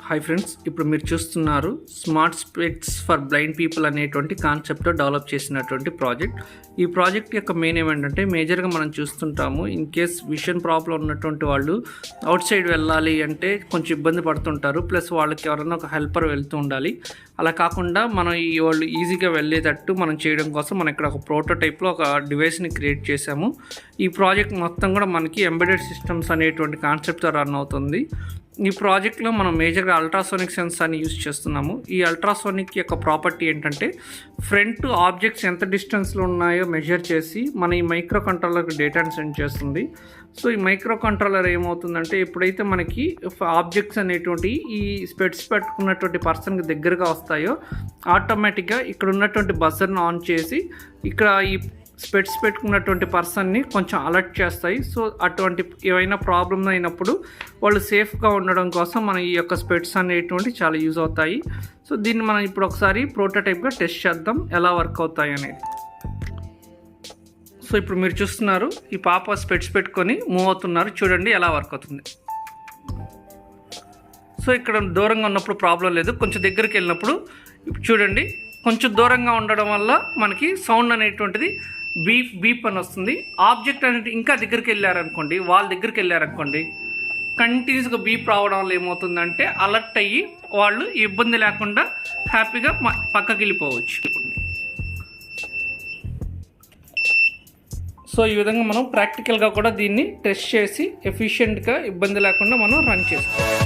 Hi friends, ఇప్పుడు మీరు చూస్తున్నారు smart specs for blind people అనేటువంటి కాన్సెప్ట్తో డెవలప్ చేసినటువంటి ప్రాజెక్ట్. ఈ ప్రాజెక్ట్ యొక్క మెయిన్ ఏమంటే మేజర్గా మనం చూస్తుంటాము, ఇన్ కేస్ విషన్ ప్రాబ్లం ఉన్నటువంటి వాళ్ళు అవుట్ సైడ్ వెళ్ళాలి అంటే కొంచెం ఇబ్బంది పడుతుంటారు. ప్లస్ వాళ్ళకి ఎవరైనా ఒక హెల్పర్ వెళ్తూ ఉండాలి. అలా కాకుండా మనం వాళ్ళు ఈజీగా వెళ్ళేటట్టు మనం చేయడం కోసం మనం ఇక్కడ ఒక ప్రోటోటైప్లో ఒక డివైస్ని క్రియేట్ చేసాము. ఈ ప్రాజెక్ట్ మొత్తం కూడా మనకి ఎంబెడెడ్ సిస్టమ్స్ అనేటువంటి కాన్సెప్ట్తో రన్ అవుతుంది. ఈ ప్రాజెక్ట్లో మనం మేజర్గా అల్ట్రాసోనిక్ సెన్సార్ని యూజ్ చేస్తున్నాము. ఈ అల్ట్రాసోనిక్ యొక్క ప్రాపర్టీ ఏంటంటే ఫ్రంట్ ఆబ్జెక్ట్స్ ఎంత డిస్టెన్స్లో ఉన్నాయో మెజర్ చేసి మన ఈ మైక్రో కంట్రోలర్కి డేటాను సెండ్ చేస్తుంది. సో ఈ మైక్రో కంట్రోలర్ ఏమవుతుందంటే ఎప్పుడైతే మనకి ఆబ్జెక్ట్స్ అనేటువంటి ఈ స్పెట్స్ పెట్టుకున్నటువంటి పర్సన్కి దగ్గరగా వస్తాయో ఆటోమేటిక్గా ఇక్కడ ఉన్నటువంటి బజర్ను ఆన్ చేసి ఇక్కడ ఈ స్పెట్స్ పెట్టుకున్నటువంటి పర్సన్ని కొంచెం అలర్ట్ చేస్తాయి. సో అటువంటి ఏవైనా ప్రాబ్లమ్ అయినప్పుడు వాళ్ళు సేఫ్గా ఉండడం కోసం మన ఈ యొక్క స్పెట్స్ అనేటువంటి చాలా యూజ్ అవుతాయి. సో దీన్ని మనం ఇప్పుడు ఒకసారి ప్రోటోటైప్గా టెస్ట్ చేద్దాం ఎలా వర్క్ అవుతాయి అనేది. సో ఇప్పుడు మీరు చూస్తున్నారు, ఈ పాప స్పెట్స్ పెట్టుకొని మూవ్ అవుతున్నారు. చూడండి ఎలా వర్క్ అవుతుంది. సో ఇక్కడ దూరంగా ఉన్నప్పుడు ప్రాబ్లం లేదు, కొంచెం దగ్గరికి వెళ్ళినప్పుడు చూడండి కొంచెం దూరంగా ఉండడం వల్ల మనకి సౌండ్ అనేటువంటిది బీప్ బీప్ అని వస్తుంది. ఆబ్జెక్ట్ అనేది ఇంకా దగ్గరికి వెళ్ళారనుకోండి, వాళ్ళ దగ్గరికి వెళ్ళారనుకోండి, కంటిన్యూస్గా బీప్ రావడం వల్ల ఏమవుతుందంటే అలర్ట్ అయ్యి వాళ్ళు ఇబ్బంది లేకుండా హ్యాపీగా పక్కకి వెళ్ళిపోవచ్చు. సో ఈ విధంగా మనం ప్రాక్టికల్గా కూడా దీన్ని టెస్ట్ చేసి ఎఫిషియెంట్గా ఇబ్బంది లేకుండా మనం రన్ చేసుకోవాలి.